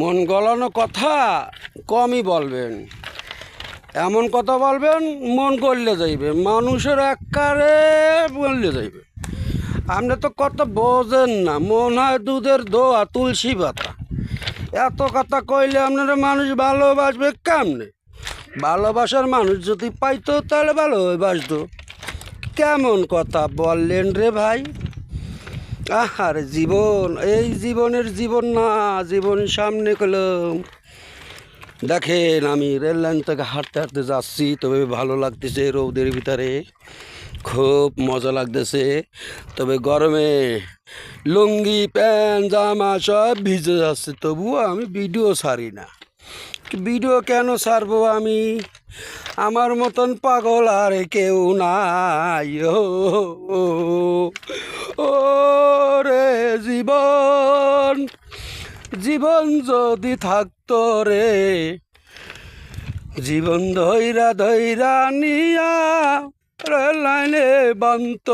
মন গলানো কথা কমই বলবেন, এমন কথা বলবেন মন করলে যাইবে, মানুষের এককারে বললে যাইবে। আপনি তো কথা বোঝেন না, মন হয় দুধের দোয়া তুলসী পাতা। এত কথা কইলে আপনারা মানুষ ভালোবাসবে কেমনে? ভালোবাসার মানুষ যদি পাইতো তাহলে ভালোবাসতো। কেমন কথা বললেন রে ভাই? আহার জীবন, এই জীবনের জীবন না, জীবন সামনে কলম। দেখেন আমি রেল লাইন থেকে হাঁটতে হাঁটতে যাচ্ছি, তবে ভালো লাগতেছে রৌদের ভিতরে, খুব মজা লাগতেছে। তবে গরমে লুঙ্গি প্যান্ট জামা সব ভিজে যাচ্ছে, তবুও আমি ভিডিও ছাড়ি না। ভিডিও কেন ছাড়বো আমি? আমার মতন পাগল আর কেউ নাই। ও রে জীবন, জীবন যদি থাকতো রে, জীবন ধৈরা ধৈরা নিয়া রেল লাইনে বানত।